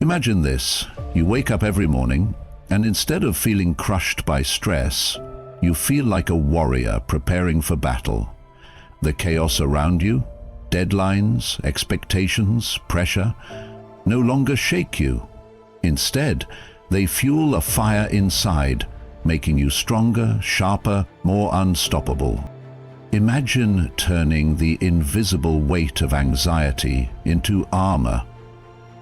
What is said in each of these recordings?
Imagine this. You wake up every morning, and instead of feeling crushed by stress, you feel like a warrior preparing for battle. The chaos around you, deadlines, expectations, pressure, no longer shake you. Instead, they fuel a fire inside, making you stronger, sharper, more unstoppable. Imagine turning the invisible weight of anxiety into armor.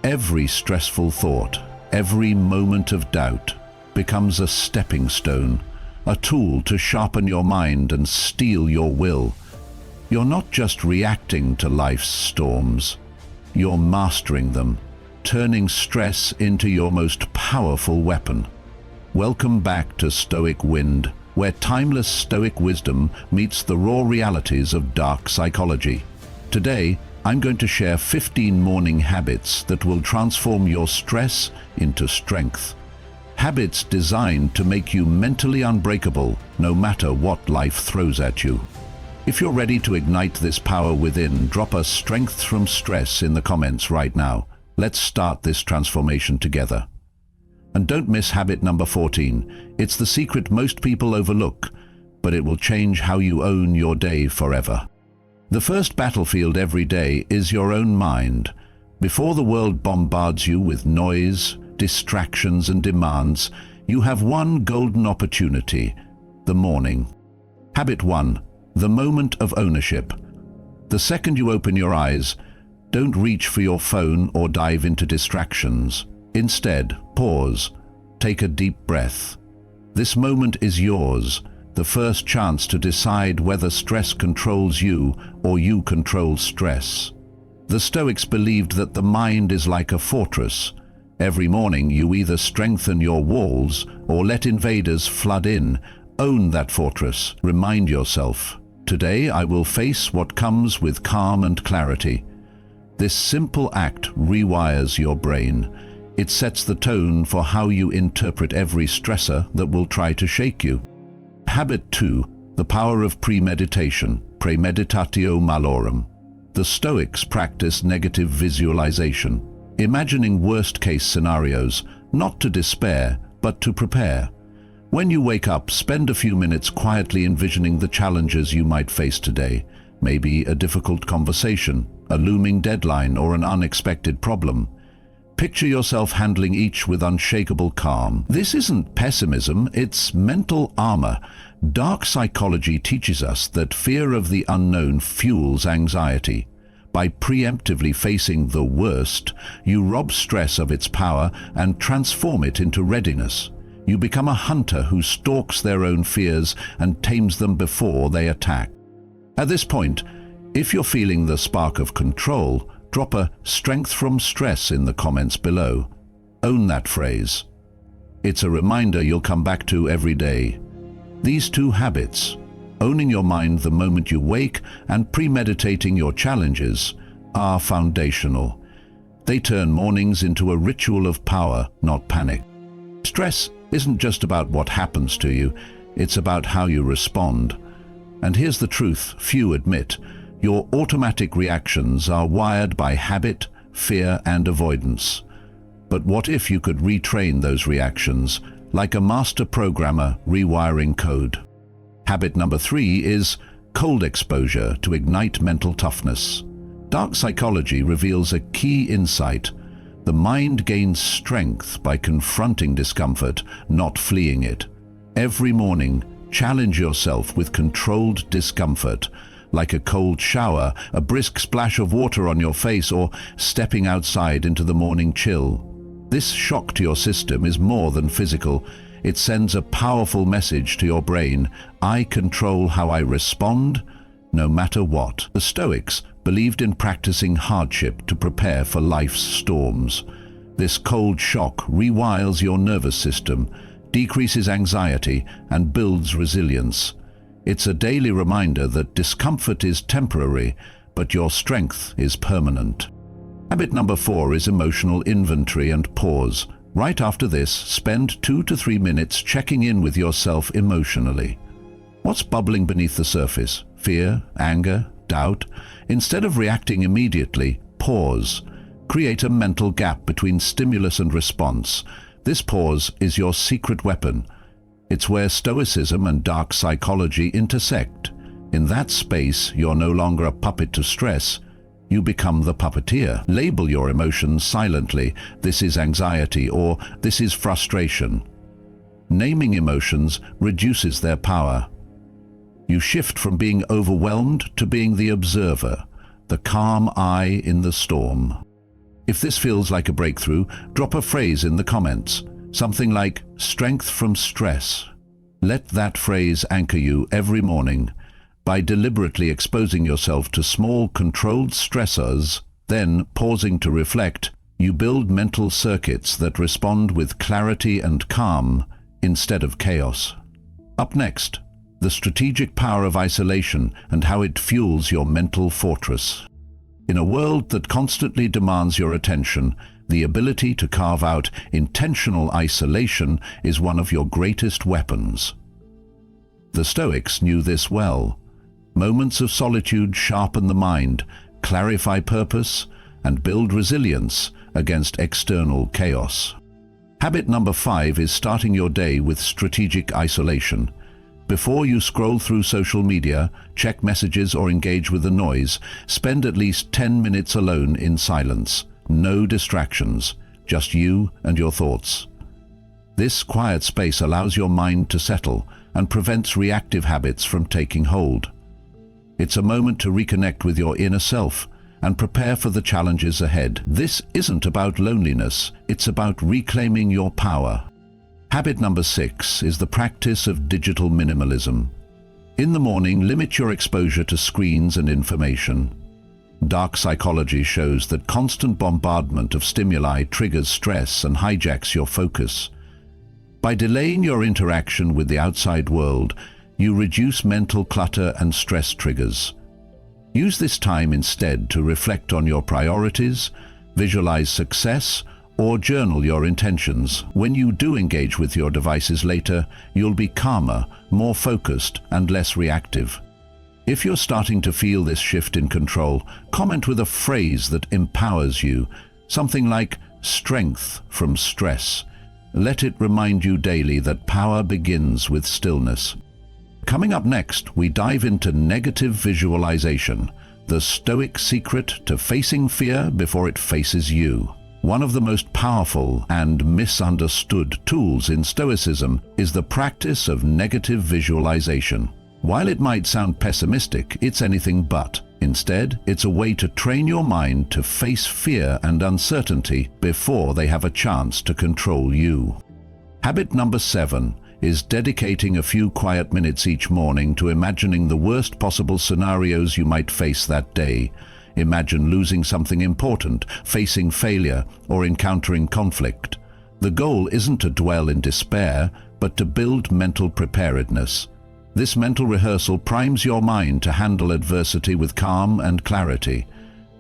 Every stressful thought, every moment of doubt becomes a stepping stone, a tool to sharpen your mind and steel your will. You're not just reacting to life's storms, you're mastering them, turning stress into your most powerful weapon. Welcome back to Stoic Wind, where timeless Stoic wisdom meets the raw realities of dark psychology. Today, I'm going to share 15 morning habits that will transform your stress into strength. Habits designed to make you mentally unbreakable, no matter what life throws at you. If you're ready to ignite this power within, drop a "strength from stress" in the comments right now. Let's start this transformation together. And don't miss habit number 14. It's the secret most people overlook, but it will change how you own your day forever. The first battlefield every day is your own mind. Before the world bombards you with noise, distractions and demands, you have one golden opportunity: the morning. Habit 1. The moment of ownership. The second you open your eyes, don't reach for your phone or dive into distractions. Instead, pause. Take a deep breath. This moment is yours, the first chance to decide whether stress controls you or you control stress. The Stoics believed that the mind is like a fortress. Every morning you either strengthen your walls or let invaders flood in. Own that fortress. Remind yourself, today I will face what comes with calm and clarity. This simple act rewires your brain. It sets the tone for how you interpret every stressor that will try to shake you. Habit 2. The power of premeditation. Premeditatio Malorum. The Stoics practice negative visualization, imagining worst-case scenarios, not to despair, but to prepare. When you wake up, spend a few minutes quietly envisioning the challenges you might face today. Maybe a difficult conversation, a looming deadline, or an unexpected problem. Picture yourself handling each with unshakable calm. This isn't pessimism, it's mental armor. Dark psychology teaches us that fear of the unknown fuels anxiety. By preemptively facing the worst, you rob stress of its power and transform it into readiness. You become a hunter who stalks their own fears and tames them before they attack. At this point, if you're feeling the spark of control, drop a "strength from stress" in the comments below. Own that phrase. It's a reminder you'll come back to every day. These two habits, owning your mind the moment you wake and premeditating your challenges, are foundational. They turn mornings into a ritual of power, not panic. Stress isn't just about what happens to you, it's about how you respond. And here's the truth few admit: your automatic reactions are wired by habit, fear, and avoidance. But what if you could retrain those reactions, like a master programmer rewiring code? Habit number 3 is cold exposure to ignite mental toughness. Dark psychology reveals a key insight. The mind gains strength by confronting discomfort, not fleeing it. Every morning, challenge yourself with controlled discomfort, like a cold shower, a brisk splash of water on your face, or stepping outside into the morning chill. This shock to your system is more than physical. It sends a powerful message to your brain: I control how I respond, no matter what. The Stoics believed in practicing hardship to prepare for life's storms. This cold shock rewires your nervous system, decreases anxiety, and builds resilience. It's a daily reminder that discomfort is temporary, but your strength is permanent. Habit number 4 is emotional inventory and pause. Right after this, spend 2 to 3 minutes checking in with yourself emotionally. What's bubbling beneath the surface? Fear, anger, doubt? Instead of reacting immediately, pause. Create a mental gap between stimulus and response. This pause is your secret weapon. It's where Stoicism and dark psychology intersect. In that space, you're no longer a puppet to stress. You become the puppeteer. Label your emotions silently. This is anxiety, or this is frustration. Naming emotions reduces their power. You shift from being overwhelmed to being the observer, the calm eye in the storm. If this feels like a breakthrough, drop a phrase in the comments, something like strength from stress. Let that phrase anchor you every morning. By deliberately exposing yourself to small, controlled stressors, then pausing to reflect, you build mental circuits that respond with clarity and calm instead of chaos. Up next, the strategic power of isolation and how it fuels your mental fortress. In a world that constantly demands your attention, the ability to carve out intentional isolation is one of your greatest weapons. The Stoics knew this well. Moments of solitude sharpen the mind, clarify purpose, and build resilience against external chaos. Habit number 5 is starting your day with strategic isolation. Before you scroll through social media, check messages, or engage with the noise, spend at least 10 minutes alone in silence. No distractions, just you and your thoughts. This quiet space allows your mind to settle and prevents reactive habits from taking hold. It's a moment to reconnect with your inner self and prepare for the challenges ahead. This isn't about loneliness, it's about reclaiming your power. Habit number 6 is the practice of digital minimalism. In the morning, limit your exposure to screens and information. Dark psychology shows that constant bombardment of stimuli triggers stress and hijacks your focus. By delaying your interaction with the outside world, you reduce mental clutter and stress triggers. Use this time instead to reflect on your priorities, visualize success, or journal your intentions. When you do engage with your devices later, you'll be calmer, more focused, and less reactive. If you're starting to feel this shift in control, comment with a phrase that empowers you, something like strength from stress. Let it remind you daily that power begins with stillness. Coming up next, we dive into negative visualization, the Stoic secret to facing fear before it faces you. One of the most powerful and misunderstood tools in Stoicism is the practice of negative visualization. While it might sound pessimistic, it's anything but. Instead, it's a way to train your mind to face fear and uncertainty before they have a chance to control you. Habit number 7 is dedicating a few quiet minutes each morning to imagining the worst possible scenarios you might face that day. Imagine losing something important, facing failure, or encountering conflict. The goal isn't to dwell in despair, but to build mental preparedness. This mental rehearsal primes your mind to handle adversity with calm and clarity.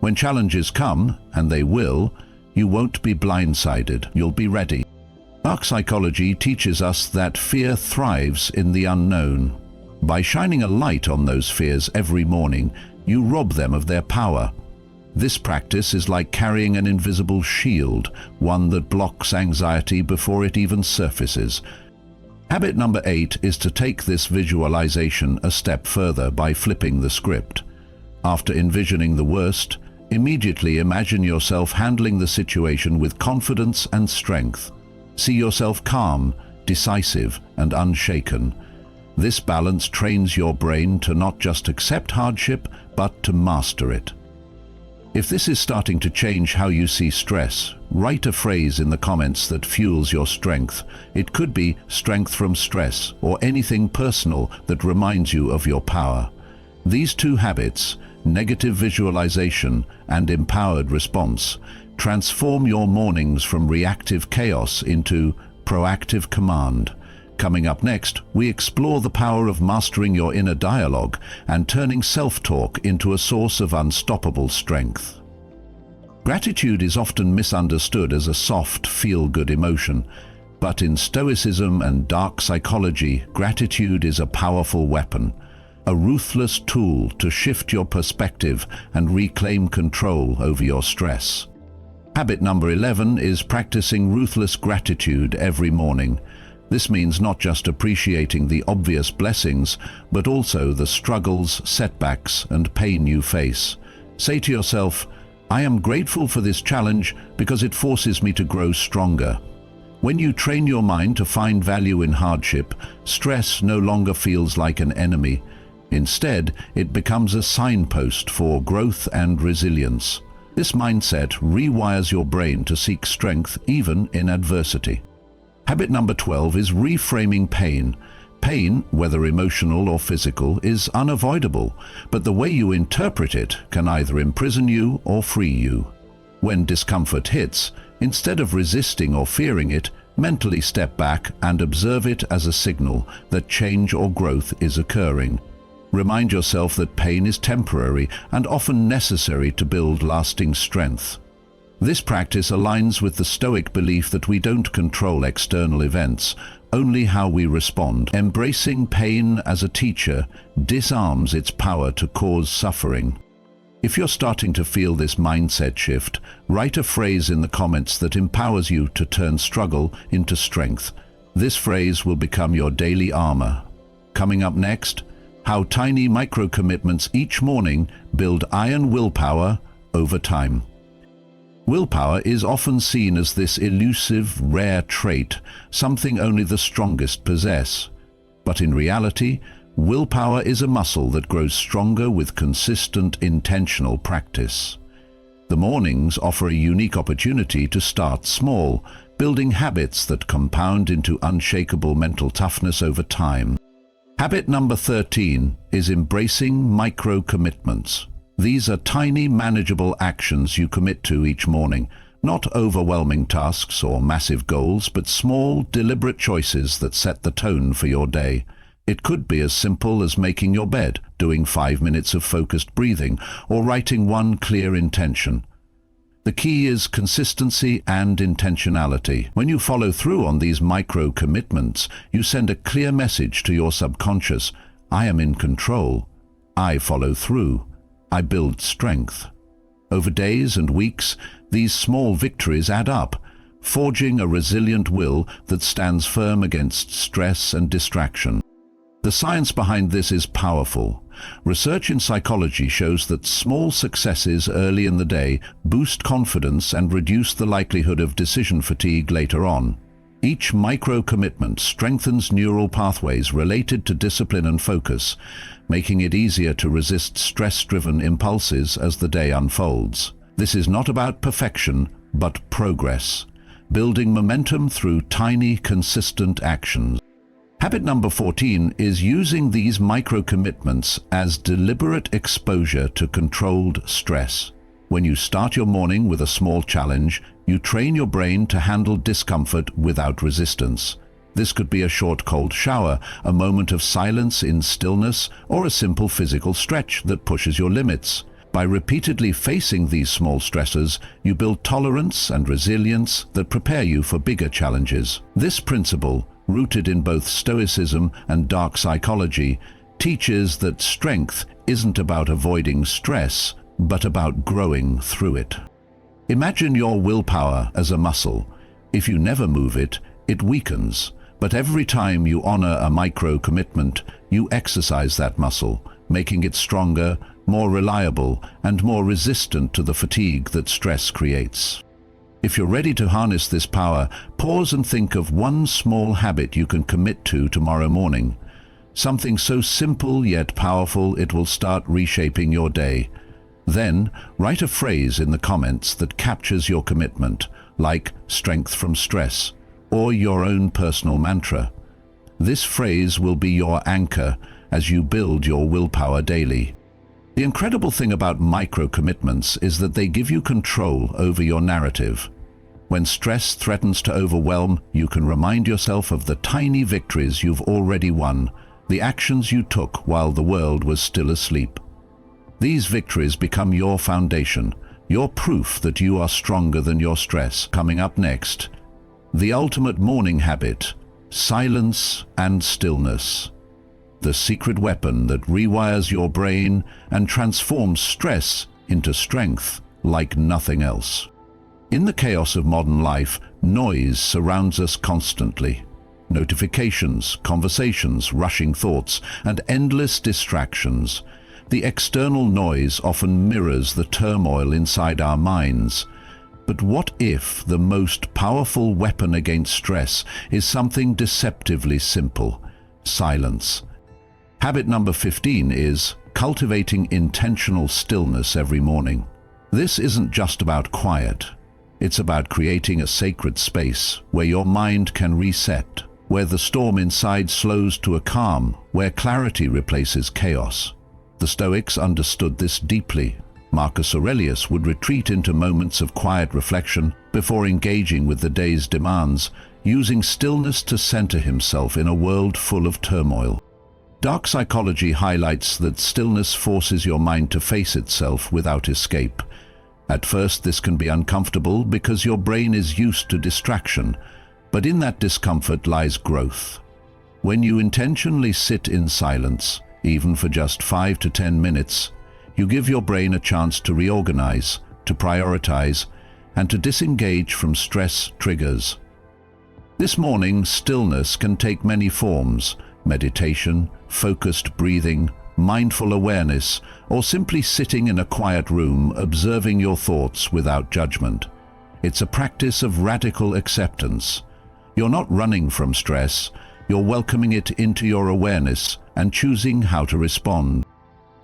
When challenges come, and they will, you won't be blindsided, you'll be ready. Dark psychology teaches us that fear thrives in the unknown. By shining a light on those fears every morning, you rob them of their power. This practice is like carrying an invisible shield, one that blocks anxiety before it even surfaces. Habit number 8 is to take this visualization a step further by flipping the script. After envisioning the worst, immediately imagine yourself handling the situation with confidence and strength. See yourself calm, decisive, and unshaken. This balance trains your brain to not just accept hardship, but to master it. If this is starting to change how you see stress, write a phrase in the comments that fuels your strength. It could be strength from stress, or anything personal that reminds you of your power. These two habits, negative visualization and empowered response, transform your mornings from reactive chaos into proactive command. Coming up next, we explore the power of mastering your inner dialogue and turning self-talk into a source of unstoppable strength. Gratitude is often misunderstood as a soft, feel-good emotion, but in Stoicism and dark psychology, gratitude is a powerful weapon, a ruthless tool to shift your perspective and reclaim control over your stress. Habit number 11 is practicing ruthless gratitude every morning. This means not just appreciating the obvious blessings, but also the struggles, setbacks, and pain you face. Say to yourself, I am grateful for this challenge because it forces me to grow stronger. When you train your mind to find value in hardship, stress no longer feels like an enemy. Instead, it becomes a signpost for growth and resilience. This mindset rewires your brain to seek strength even in adversity. Habit number 12 is reframing pain. Pain, whether emotional or physical, is unavoidable, but the way you interpret it can either imprison you or free you. When discomfort hits, instead of resisting or fearing it, mentally step back and observe it as a signal that change or growth is occurring. Remind yourself that pain is temporary and often necessary to build lasting strength. This practice aligns with the Stoic belief that we don't control external events, only how we respond. Embracing pain as a teacher disarms its power to cause suffering. If you're starting to feel this mindset shift, write a phrase in the comments that empowers you to turn struggle into strength. This phrase will become your daily armor. Coming up next, how tiny micro-commitments each morning build iron willpower over time. Willpower is often seen as this elusive, rare trait, something only the strongest possess. But in reality, willpower is a muscle that grows stronger with consistent, intentional practice. The mornings offer a unique opportunity to start small, building habits that compound into unshakable mental toughness over time. Habit number 13 is embracing micro-commitments. These are tiny, manageable actions you commit to each morning, not overwhelming tasks or massive goals, but small, deliberate choices that set the tone for your day. It could be as simple as making your bed, doing 5 minutes of focused breathing, or writing one clear intention. The key is consistency and intentionality. When you follow through on these micro-commitments, you send a clear message to your subconscious: I am in control. I follow through. I build strength. Over days and weeks, these small victories add up, forging a resilient will that stands firm against stress and distraction. The science behind this is powerful. Research in psychology shows that small successes early in the day boost confidence and reduce the likelihood of decision fatigue later on. Each micro-commitment strengthens neural pathways related to discipline and focus, making it easier to resist stress-driven impulses as the day unfolds. This is not about perfection, but progress, building momentum through tiny, consistent actions. Habit number 14 is using these micro-commitments as deliberate exposure to controlled stress. When you start your morning with a small challenge, you train your brain to handle discomfort without resistance. This could be a short cold shower, a moment of silence in stillness, or a simple physical stretch that pushes your limits. By repeatedly facing these small stressors, you build tolerance and resilience that prepare you for bigger challenges. This principle, rooted in both Stoicism and dark psychology, teaches that strength isn't about avoiding stress, but about growing through it. Imagine your willpower as a muscle. If you never move it, it weakens. But every time you honor a micro-commitment, you exercise that muscle, making it stronger, more reliable, and more resistant to the fatigue that stress creates. If you're ready to harness this power, pause and think of one small habit you can commit to tomorrow morning. Something so simple yet powerful it will start reshaping your day. Then, write a phrase in the comments that captures your commitment, like strength from stress, or your own personal mantra. This phrase will be your anchor as you build your willpower daily. The incredible thing about micro-commitments is that they give you control over your narrative. When stress threatens to overwhelm, you can remind yourself of the tiny victories you've already won, the actions you took while the world was still asleep. These victories become your foundation, your proof that you are stronger than your stress. Coming up next, the ultimate morning habit: silence and stillness. The secret weapon that rewires your brain and transforms stress into strength like nothing else. In the chaos of modern life, noise surrounds us constantly. Notifications, conversations, rushing thoughts, and endless distractions. The external noise often mirrors the turmoil inside our minds. But what if the most powerful weapon against stress is something deceptively simple? Silence. Habit number 15 is cultivating intentional stillness every morning. This isn't just about quiet. It's about creating a sacred space where your mind can reset, where the storm inside slows to a calm, where clarity replaces chaos. The Stoics understood this deeply. Marcus Aurelius would retreat into moments of quiet reflection before engaging with the day's demands, using stillness to center himself in a world full of turmoil. Dark psychology highlights that stillness forces your mind to face itself without escape. At first, this can be uncomfortable because your brain is used to distraction, but in that discomfort lies growth. When you intentionally sit in silence, even for just 5 to 10 minutes, you give your brain a chance to reorganize, to prioritize, and to disengage from stress triggers. This morning, stillness can take many forms: meditation, focused breathing, mindful awareness, or simply sitting in a quiet room observing your thoughts without judgment. It's a practice of radical acceptance. You're not running from stress, you're welcoming it into your awareness and choosing how to respond.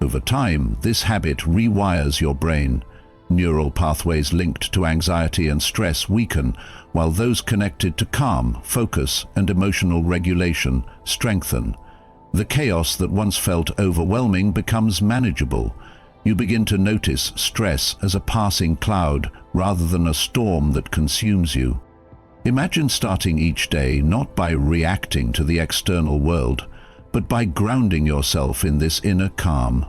Over time, this habit rewires your brain. Neural pathways linked to anxiety and stress weaken, while those connected to calm, focus, and emotional regulation strengthen. The chaos that once felt overwhelming becomes manageable. You begin to notice stress as a passing cloud rather than a storm that consumes you. Imagine starting each day not by reacting to the external world, but by grounding yourself in this inner calm.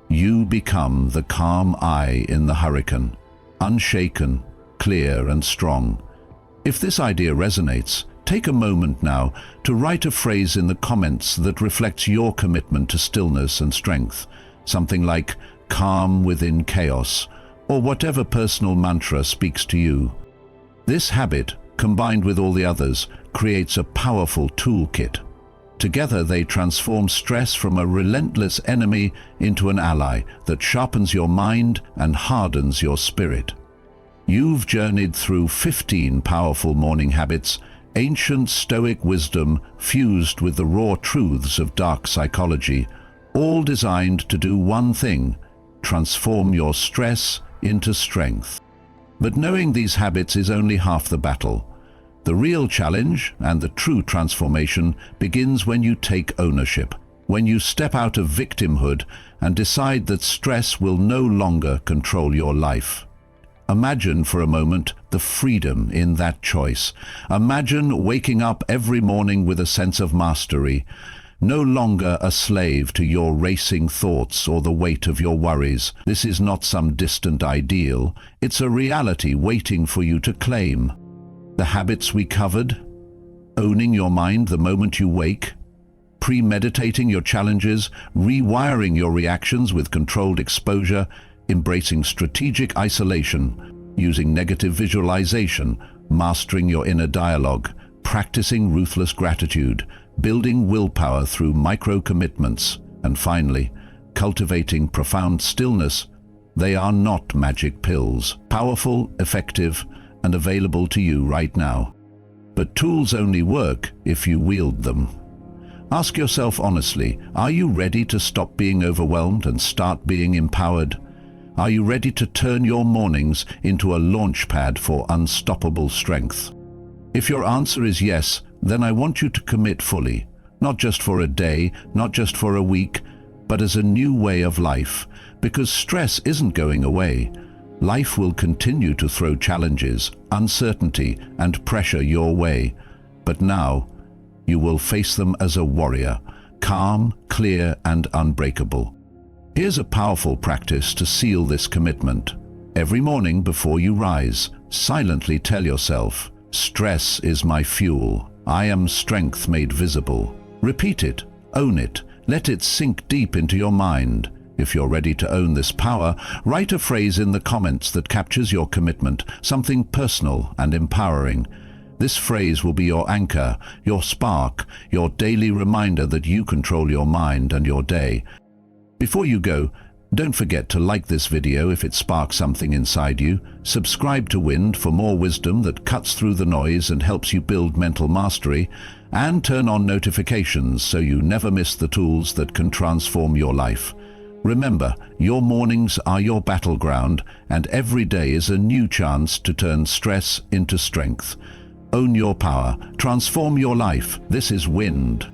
You become the calm eye in the hurricane, unshaken, clear, and strong. If this idea resonates, take a moment now to write a phrase in the comments that reflects your commitment to stillness and strength, something like "calm within chaos," or whatever personal mantra speaks to you. This habit, combined with all the others, creates a powerful toolkit. Together they transform stress from a relentless enemy into an ally that sharpens your mind and hardens your spirit. You've journeyed through 15 powerful morning habits, ancient Stoic wisdom fused with the raw truths of dark psychology, all designed to do one thing: transform your stress into strength. But knowing these habits is only half the battle. The real challenge and the true transformation begins when you take ownership, when you step out of victimhood and decide that stress will no longer control your life. Imagine for a moment the freedom in that choice. Imagine waking up every morning with a sense of mastery, no longer a slave to your racing thoughts or the weight of your worries. This is not some distant ideal, it's a reality waiting for you to claim. The habits we covered: owning your mind the moment you wake, premeditating your challenges, rewiring your reactions with controlled exposure, embracing strategic isolation, using negative visualization, mastering your inner dialogue, practicing ruthless gratitude, building willpower through micro-commitments, and finally, cultivating profound stillness. They are not magic pills, powerful, effective, and available to you right now. But tools only work if you wield them. Ask yourself honestly, are you ready to stop being overwhelmed and start being empowered? Are you ready to turn your mornings into a launch pad for unstoppable strength? If your answer is yes, then I want you to commit fully, not just for a day, not just for a week, but as a new way of life, because stress isn't going away. Life will continue to throw challenges, uncertainty, and pressure your way, but now you will face them as a warrior, calm, clear, and unbreakable. Here's a powerful practice to seal this commitment. Every morning before you rise, silently tell yourself, "Stress is my fuel. I am strength made visible." Repeat it, own it, let it sink deep into your mind. If you're ready to own this power, write a phrase in the comments that captures your commitment, something personal and empowering. This phrase will be your anchor, your spark, your daily reminder that you control your mind and your day. Before you go, don't forget to like this video if it sparks something inside you. Subscribe to Wind for more wisdom that cuts through the noise and helps you build mental mastery. And turn on notifications so you never miss the tools that can transform your life. Remember, your mornings are your battleground, and every day is a new chance to turn stress into strength. Own your power. Transform your life. This is Wind.